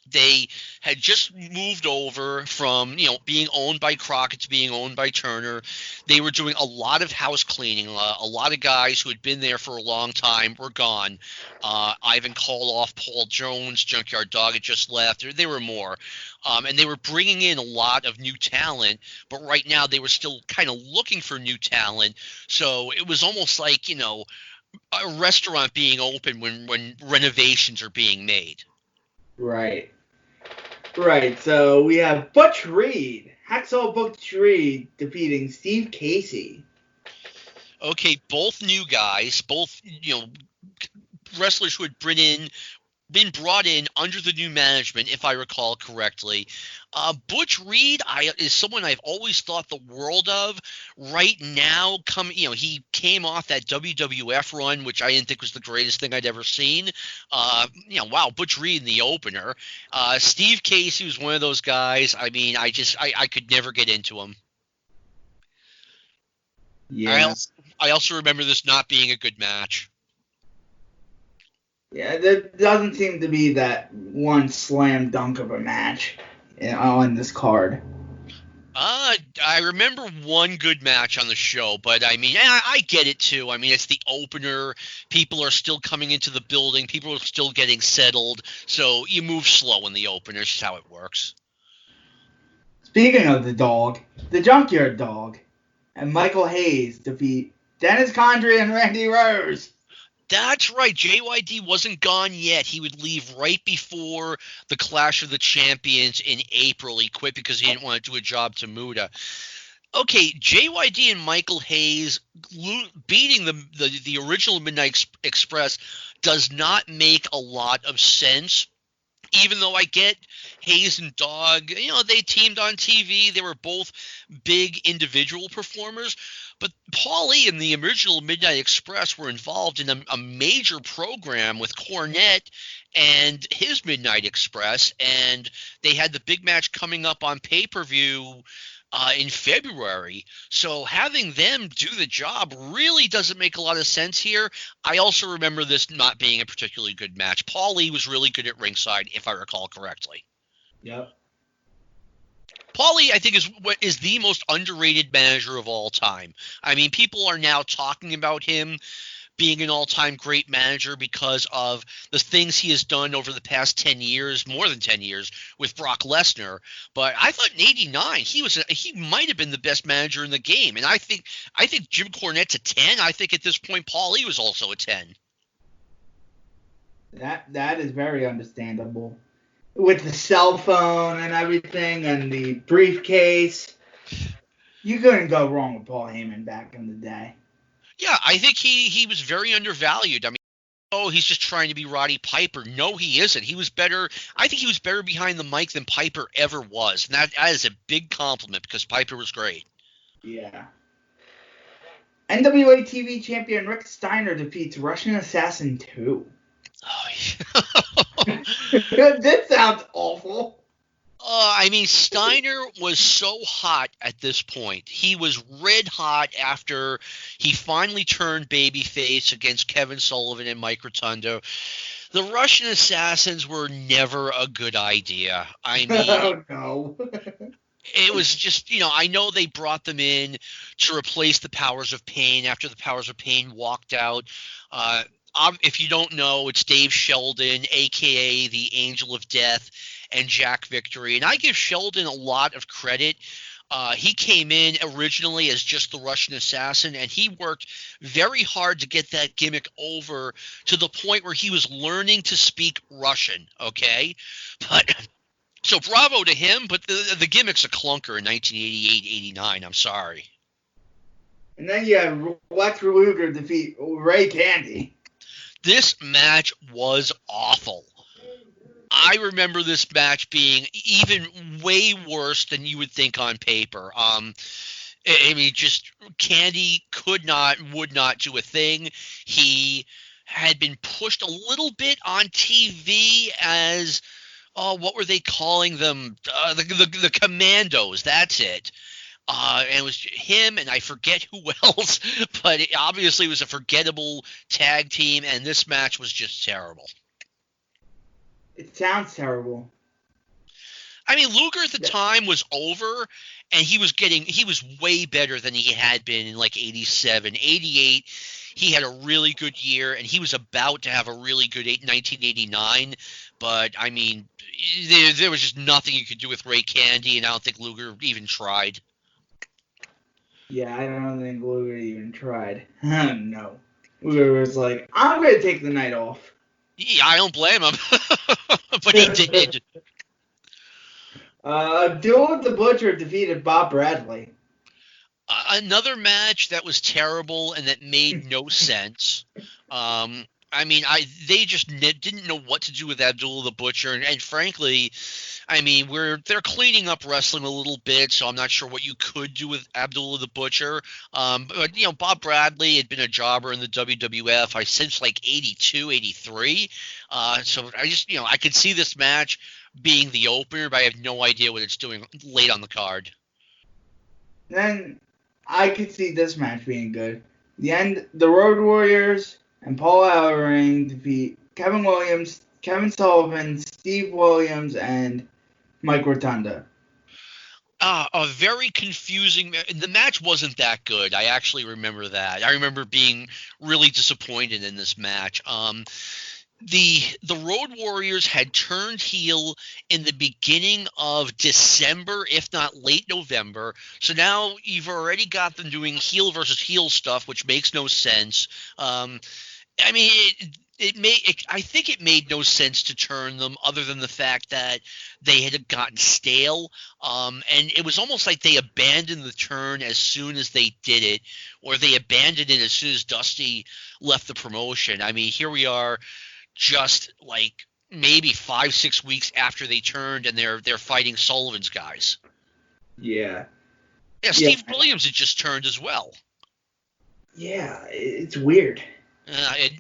they had just moved over from, being owned by Crockett to being owned by Turner. They were doing a lot of house cleaning. A lot of guys who had been there for a long time were gone. Ivan Koloff, Paul Jones, Junkyard Dog had just left. There were more. And they were bringing in a lot of new talent, but right now they were still kind of looking for new talent. So it was almost like, a restaurant being open when renovations are being made. Right. So we have Butch Reed, Hacksaw Butch Reed, defeating Steve Casey. Okay, both new guys, both wrestlers who had been brought in under the new management, if I recall correctly. Butch Reed is someone I've always thought the world of. Right now, he came off that WWF run, which I didn't think was the greatest thing I'd ever seen. Wow, Butch Reed in the opener. Steve Casey was one of those guys. I mean, I could never get into him. Yeah. I also remember this not being a good match. Yeah, there doesn't seem to be that one slam dunk of a match on this card. I remember one good match on the show, but I mean, I get it too. I mean, it's the opener. People are still coming into the building. People are still getting settled. So you move slow in the opener. It's just how it works. Speaking of the dog, the Junkyard Dog and Michael Hayes defeat Dennis Condrey and Randy Rose. That's right. JYD wasn't gone yet. He would leave right before the Clash of the Champions in April. He quit because he didn't want to do a job to Muta. Okay, JYD and Michael Hayes beating the original Midnight Express does not make a lot of sense. Even though I get Hayes and Dog, they teamed on TV. They were both big individual performers. But Paulie and the original Midnight Express were involved in a major program with Cornette and his Midnight Express. And they had the big match coming up on pay-per-view in February. So having them do the job really doesn't make a lot of sense here. I also remember this not being a particularly good match. Paulie was really good at ringside, if I recall correctly. Yep. Paulie, I think, is the most underrated manager of all time. I mean, people are now talking about him being an all-time great manager because of the things he has done over the past 10 years, more than 10 years, with Brock Lesnar. But I thought in '89 he might have been the best manager in the game. And I think Jim Cornette's a 10. I think at this point Paulie was also a 10. That is very understandable. With the cell phone and everything and the briefcase, you couldn't go wrong with Paul Heyman back in the day. Yeah, I think he was very undervalued. I mean, oh, he's just trying to be Roddy Piper. No, he isn't. He was better. I think he was better behind the mic than Piper ever was. And that is a big compliment because Piper was great. Yeah. NWA TV champion Rick Steiner defeats Russian Assassin 2. Oh, yeah. This sounds awful. I mean, Steiner was so hot at this point. He was red hot after he finally turned babyface against Kevin Sullivan and Mike Rotundo. The Russian Assassins were never a good idea. I mean, oh, no. it was just, I know they brought them in to replace the Powers of Pain after the Powers of Pain walked out. If you don't know, it's Dave Sheldon, a.k.a. the Angel of Death, and Jack Victory. And I give Sheldon a lot of credit. He came in originally as just the Russian Assassin, and he worked very hard to get that gimmick over to the point where he was learning to speak Russian, okay? But so bravo to him, but the gimmick's a clunker in 1988-89. I'm sorry. And then you have Lex Luger defeat Ray Candy. This match was awful. I remember this match being even way worse than you would think on paper. I mean, just Candy would not do a thing. He had been pushed a little bit on TV as, what were they calling them? The Commandos. That's it. And it was him, and I forget who else, but it obviously was a forgettable tag team, and this match was just terrible. It sounds terrible. I mean, Luger at the time was over, and he was way better than he had been in like 87. 88, he had a really good year, and he was about to have a really good 1989, but I mean, there was just nothing you could do with Ray Candy, and I don't think Luger even tried. Yeah, I don't think Luger even tried. No. Luger was like, I'm going to take the night off. Yeah, I don't blame him. But he did. Duel with the Butcher defeated Bob Bradley. Another match that was terrible and that made no sense. I mean, they just didn't know what to do with Abdullah the Butcher, and frankly, I mean, they're cleaning up wrestling a little bit, so I'm not sure what you could do with Abdullah the Butcher. But Bob Bradley had been a jobber in the WWF since like 82, 83. So I just, I could see this match being the opener, but I have no idea what it's doing late on the card. Then I could see this match being good. The Road Warriors and Paul Ellering defeat Kevin Williams, Kevin Sullivan, Steve Williams, and Mike Rotunda. A very confusing. The match wasn't that good. I actually remember that. I remember being really disappointed in this match. The Road Warriors had turned heel in the beginning of December, if not late November. So now you've already got them doing heel versus heel stuff, which makes no sense. I mean, I think it made no sense to turn them, other than the fact that they had gotten stale, and it was almost like they abandoned the turn as soon as they did it, or they abandoned it as soon as Dusty left the promotion. I mean, here we are, just like maybe 5-6 weeks after they turned, and they're fighting Sullivan's guys. Yeah. Yeah, Steve Williams had just turned as well. Yeah, it's weird.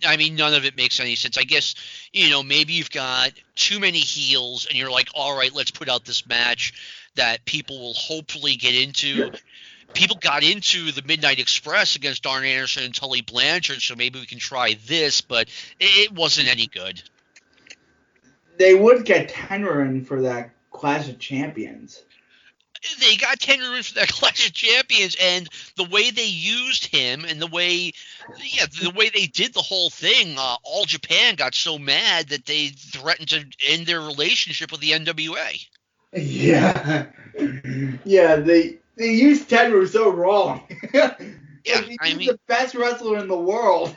I mean, none of it makes any sense. I guess, maybe you've got too many heels and you're like, all right, let's put out this match that people will hopefully get into. People got into the Midnight Express against Arn Anderson and Tully Blanchard, so maybe we can try this, but it wasn't any good. They would get Tenor in for that Clash of Champions. They got Tenor in for that Clash of Champions, and the way they used him and the way they did the whole thing, All Japan got so mad that they threatened to end their relationship with the NWA. Yeah. Yeah, they used Tenor so wrong. Yeah, he's the best wrestler in the world.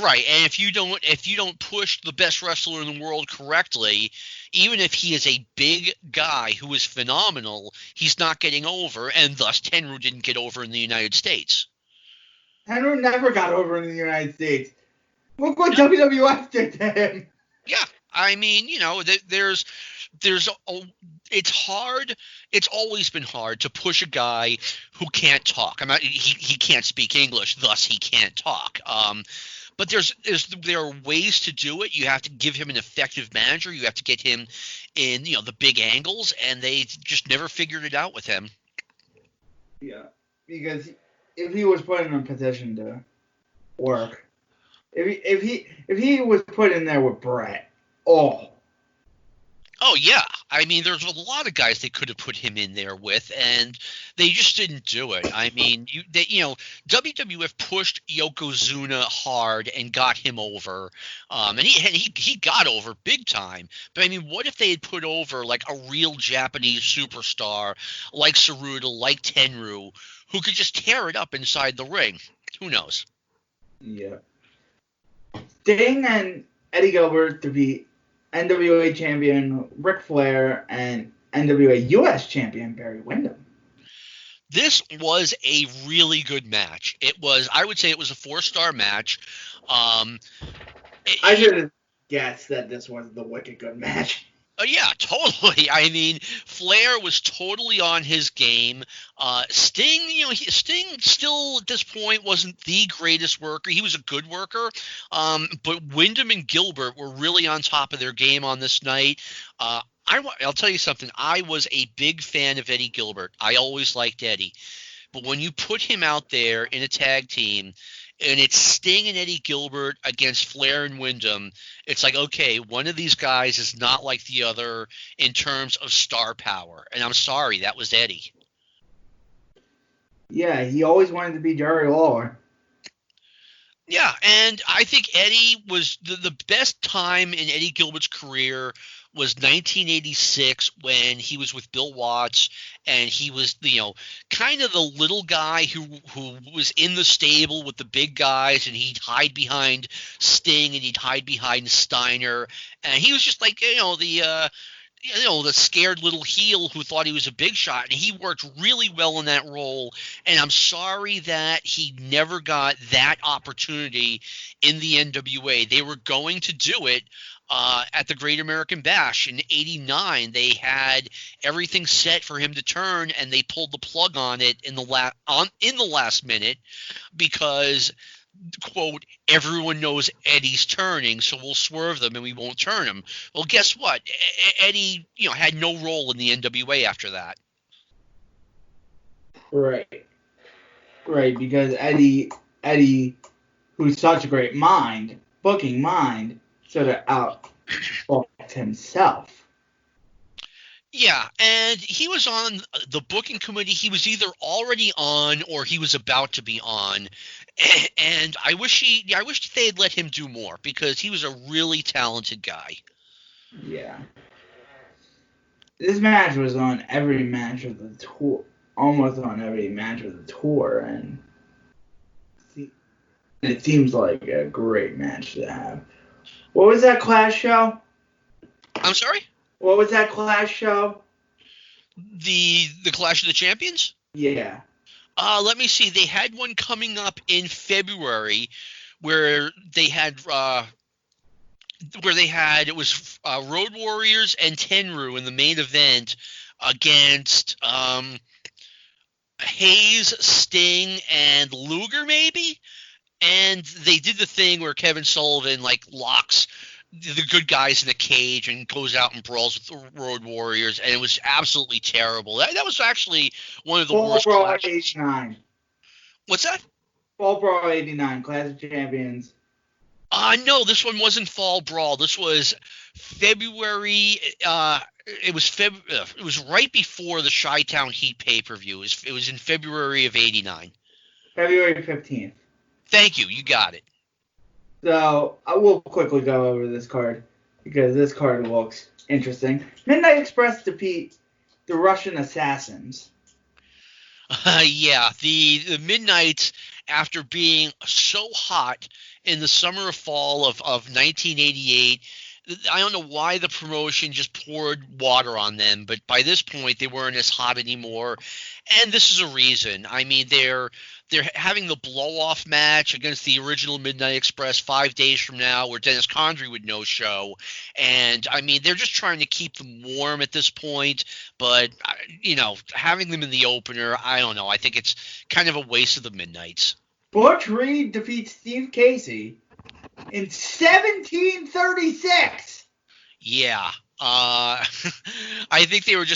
Right, and if you don't push the best wrestler in the world correctly, even if he is a big guy who is phenomenal, he's not getting over, and thus Tenryu didn't get over in the United States. Tenryu never got over in the United States. Look what WWF did to him. Yeah, I mean, it's hard. It's always been hard to push a guy who can't talk. He can't speak English, thus he can't talk. But there are ways to do it. You have to give him an effective manager. You have to get him in, the big angles, and they just never figured it out with him. Yeah, because if he was put in a position to work, if he was put in there with Brett, Oh, yeah. I mean, there's a lot of guys they could have put him in there with, and they just didn't do it. I mean, WWF pushed Yokozuna hard and got him over, and he got over big time. But, I mean, what if they had put over, like, a real Japanese superstar like Saruta, like Tenryu, who could just tear it up inside the ring? Who knows? Yeah. Sting and Eddie Gilbert to be NWA champion Ric Flair and NWA US champion Barry Windham. This was a really good match. I would say it was a 4-star match. I should have guessed that this was the wicked good match. Yeah, totally. I mean, Flair was totally on his game. Sting, Sting still at this point wasn't the greatest worker. He was a good worker, but Wyndham and Gilbert were really on top of their game on this night. I'll tell you something. I was a big fan of Eddie Gilbert. I always liked Eddie. But when you put him out there in a tag team, and it's Sting and Eddie Gilbert against Flair and Wyndham, it's like, okay, one of these guys is not like the other in terms of star power. And I'm sorry, that was Eddie. Yeah, he always wanted to be Jerry Lawler. Yeah, and I think Eddie was the best time in Eddie Gilbert's career was 1986 when he was with Bill Watts, and he was, kind of the little guy who was in the stable with the big guys, and he'd hide behind Sting and he'd hide behind Steiner, and he was just like, the scared little heel who thought he was a big shot, and he worked really well in that role. And I'm sorry that he never got that opportunity in the NWA. They were going to do it at the Great American Bash in '89. They had everything set for him to turn, and they pulled the plug on it in the last minute because, quote, everyone knows Eddie's turning, so we'll swerve them and we won't turn him. Well, guess what? Eddie, had no role in the NWA after that. Right, because Eddie, who's such a great booking mind, sort of out-booked himself. Yeah, and he was on the booking committee. He was either already on or he was about to be on. And I wish they had let him do more because he was a really talented guy. Yeah. This match was on every match of the tour, almost on every match of the tour, and it seems like a great match to have. What was that Clash show? I'm sorry? What was that Clash show? The Clash of the Champions? Yeah. Let me see. They had one coming up in February where they had it was Road Warriors and Tenryu in the main event against Hayes, Sting, and Luger maybe. And they did the thing where Kevin Sullivan locks the good guys in the cage and goes out and brawls with the Road Warriors, and it was absolutely terrible. That was actually one of the worst. Fall Brawl 89. What's that? Fall Brawl 89, Clash of Champions. No, this one wasn't Fall Brawl. This was February. It was right before the Chi-Town Heat pay-per-view. It was in February of '89. February 15th. Thank you. You got it. So I will quickly go over this card because this card looks interesting. Midnight Express defeat the Russian Assassins. Yeah, the Midnights, after being so hot in the summer or fall of 1988, I don't know why the promotion just poured water on them, but by this point they weren't as hot anymore. And this is a reason. I mean, they're having the blow-off match against the original Midnight Express 5 days from now, where Dennis Condrey would no-show. And, I mean, they're just trying to keep them warm at this point. But, having them in the opener, I don't know. I think it's kind of a waste of the Midnights. Butch Reed defeats Steve Casey in 1736. Yeah. I think they were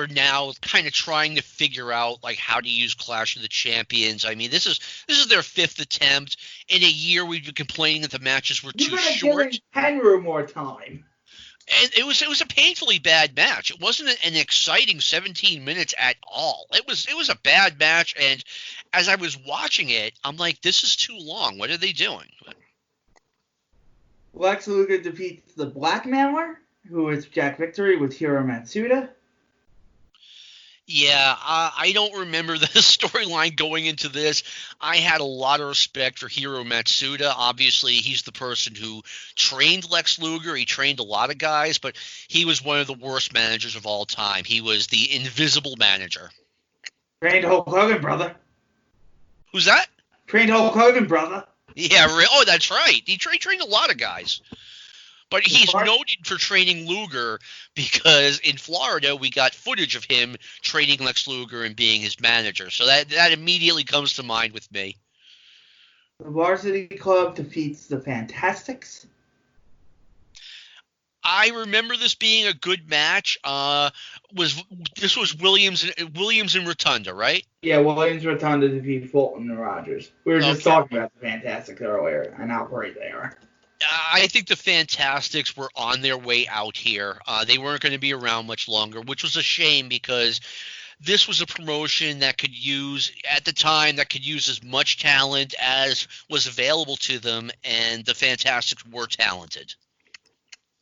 now kind of trying to figure out like how to use Clash of the Champions. I mean, this is their 5th attempt. In a year we've been complaining that the matches were too short. Henry more time. And it was a painfully bad match. It wasn't an exciting 17 minutes at all. It was a bad match, and as I was watching it, I'm like, this is too long. What are they doing? Lex Luger defeats the Blackmailer, who is Jack Victory, with Hiro Matsuda. Yeah, I don't remember the storyline going into this. I had a lot of respect for Hiro Matsuda. Obviously, he's the person who trained Lex Luger. He trained a lot of guys, but he was one of the worst managers of all time. He was the invisible manager. Trained Hulk Hogan, brother. Who's that? Trained Hulk Hogan, brother. Yeah, oh, that's right. He trained a lot of guys. But he's noted for training Luger because in Florida we got footage of him training Lex Luger and being his manager. So that immediately comes to mind with me. The Varsity Club defeats the Fantastics. I remember this being a good match. This was Williams and Rotunda, right? Yeah, Williams Rotunda defeat Fulton and Rogers. We were just talking about the Fantastics earlier and how great they are. I think the Fantastics were on their way out here. They weren't going to be around much longer, which was a shame because this was a promotion that could use as much talent as was available to them, and the Fantastics were talented.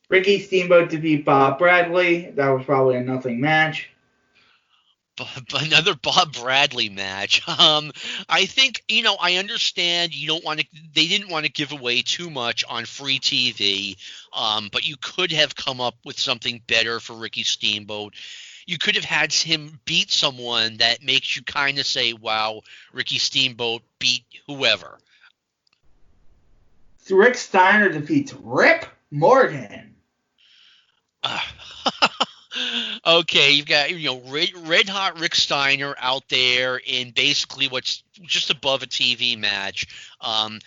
Ricky Steamboat defeat Bob Bradley. That was probably a nothing match. Another Bob Bradley match. I think, I understand they didn't want to give away too much on free TV, but you could have come up with something better for Ricky Steamboat. You could have had him beat someone that makes you kind of say, wow, Ricky Steamboat beat whoever. Rick Steiner defeats Rip Morgan. Okay, you've got Red Hot Rick Steiner out there in basically what's just above a TV match. I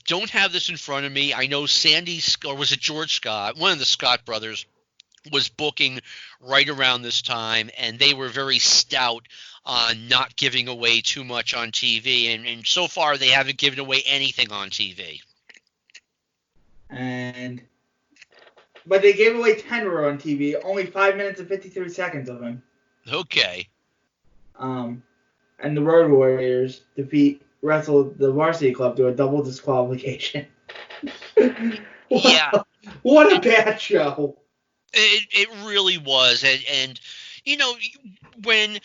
don't have this in front of me. I know or was it George Scott? One of the Scott brothers was booking right around this time, and they were very stout on not giving away too much on TV, and so far they haven't given away anything on TV. But they gave away Tenro on TV, only 5 minutes and 53 seconds of him. Okay. And the Road Warriors wrestled the Varsity Club to a double disqualification. Yeah. What a bad show. It really was. And when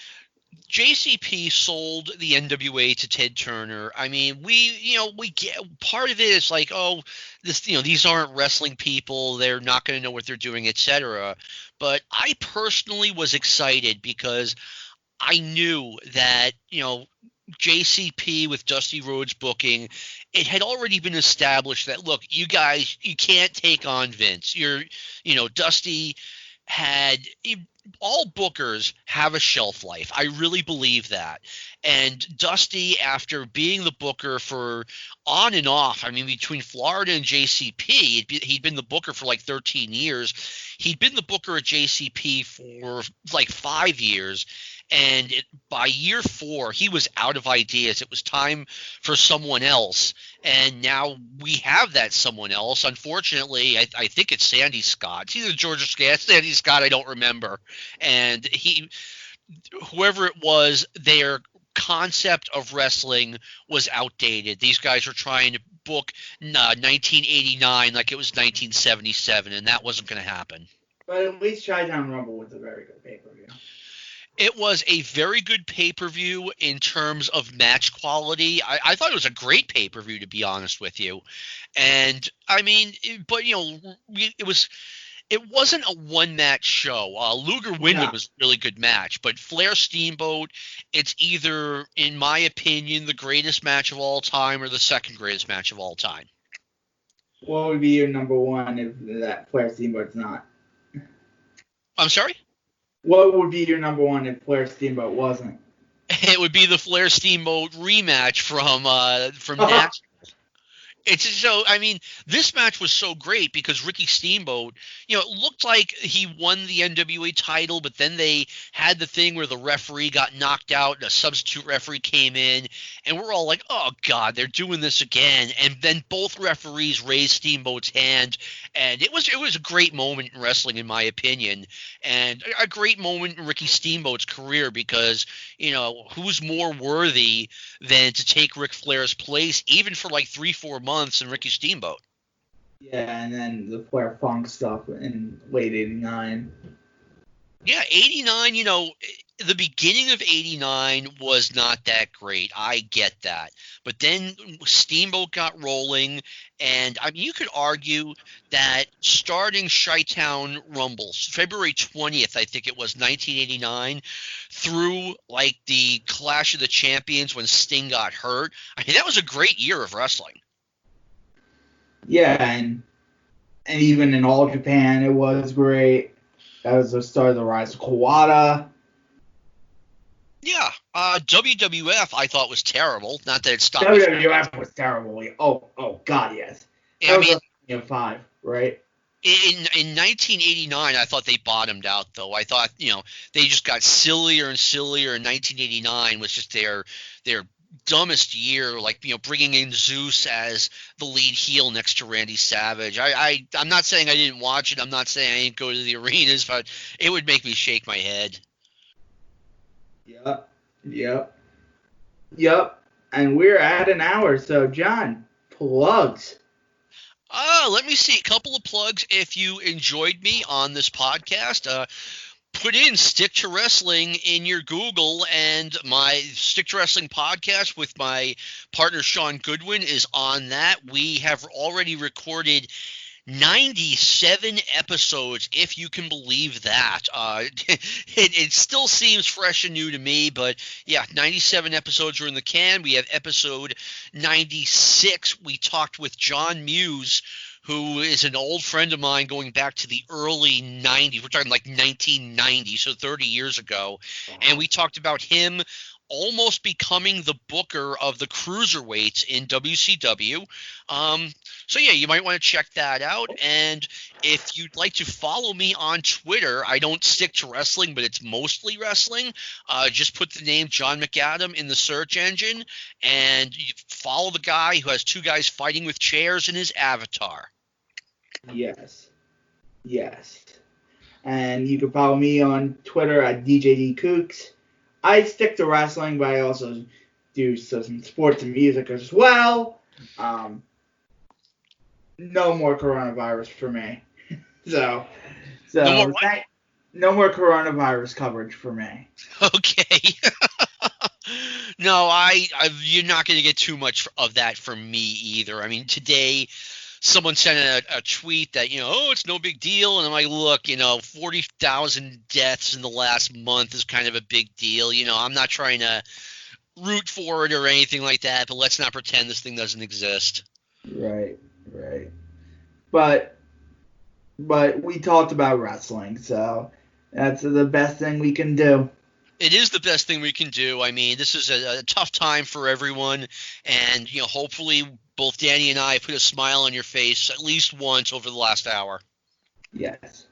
JCP sold the NWA to Ted Turner, I mean, we get part of it is like, oh, these aren't wrestling people, they're not going to know what they're doing, etc. But I personally was excited because I knew that, JCP with Dusty Rhodes booking, it had already been established that, look, you guys, you can't take on Vince. Dusty had all bookers have a shelf life. I really believe that. And Dusty, after being the booker for on and off, I mean, between Florida and JCP, he'd been the booker for like 13 years. He'd been the booker at JCP for like 5 years. And by year 4, he was out of ideas. It was time for someone else. And now we have that someone else. Unfortunately, I think it's Sandy Scott. It's either Georgia Scott, Sandy Scott, I don't remember. And whoever it was, their concept of wrestling was outdated. These guys were trying to book 1989 like it was 1977, and that wasn't going to happen. But at least Chi-Town Rumble was a very good pay-per-view. It was a very good pay-per-view in terms of match quality. I thought it was a great pay-per-view, to be honest with you. And, I mean, but, it was It wasn't a one-match show. Luger-Winwood was a really good match, but Flair-Steamboat, it's either, in my opinion, the greatest match of all time or the second greatest match of all time. What would be your number one if that Flair-Steamboat's not? I'm sorry? What would be your number one if Flair-Steamboat wasn't? It would be the Flair-Steamboat rematch from Nashville. It's so, I mean, this match was so great because Ricky Steamboat, it looked like he won the NWA title, but then they had the thing where the referee got knocked out and a substitute referee came in, and we're all like, oh, God, they're doing this again. And then both referees raised Steamboat's hand, and it was a great moment in wrestling, in my opinion, and a great moment in Ricky Steamboat's career because, who's more worthy than to take Ric Flair's place, even for like 3-4 months in Ricky Steamboat. Yeah, and then the Flair Funk stuff in late 89. Yeah, 89, the beginning of 89 was not that great. I get that. But then Steamboat got rolling, and I mean, you could argue that starting Chi-Town Rumbles, February 20th, I think it was, 1989, through like the Clash of the Champions when Sting got hurt, I mean, that was a great year of wrestling. Yeah, and even in All Japan, it was great. That was the start of the rise of Kawada. Yeah, WWF I thought was terrible. Not that it stopped. WWF was terrible. Oh God, yes. That was 5, right? In 1989, I thought they bottomed out, though. I thought, they just got sillier and sillier. In 1989 was just their dumbest year, like, bringing in Zeus as the lead heel next to Randy Savage. I'm not saying I didn't watch it. I'm not saying I didn't go to the arenas, but it would make me shake my head. Yep. And we're at an hour, so John, plugs. Let me see. A couple of plugs. If you enjoyed me on this podcast, put in Stick to Wrestling in your Google, and my Stick to Wrestling podcast with my partner Sean Goodwin is on that. We have already recorded 97 episodes, if you can believe that. It still seems fresh and new to me, but yeah, 97 episodes are in the can. We have episode 96. We talked with John Muse, who is an old friend of mine going back to the early 90s. We're talking like 1990, so 30 years ago. And we talked about him almost becoming the booker of the cruiserweights in WCW. So yeah, you might want to check that out. And if you'd like to follow me on Twitter, I don't stick to wrestling, but it's mostly wrestling. Just put the name John McAdam in the search engine, and you follow the guy who has 2 guys fighting with chairs in his avatar. Yes. And you can follow me on Twitter at DJDCooks. I stick to wrestling, but I also do some sports and music as well. No more coronavirus for me. So no more coronavirus coverage for me. Okay. No, you're not going to get too much of that from me either. I mean, today someone sent a tweet that, it's no big deal. And I'm like, look, 40,000 deaths in the last month is kind of a big deal. I'm not trying to root for it or anything like that, but let's not pretend this thing doesn't exist. Right. But we talked about wrestling, so that's the best thing we can do. It is the best thing we can do. I mean, this is a tough time for everyone, and hopefully both Danny and I put a smile on your face at least once over the last hour. Yes.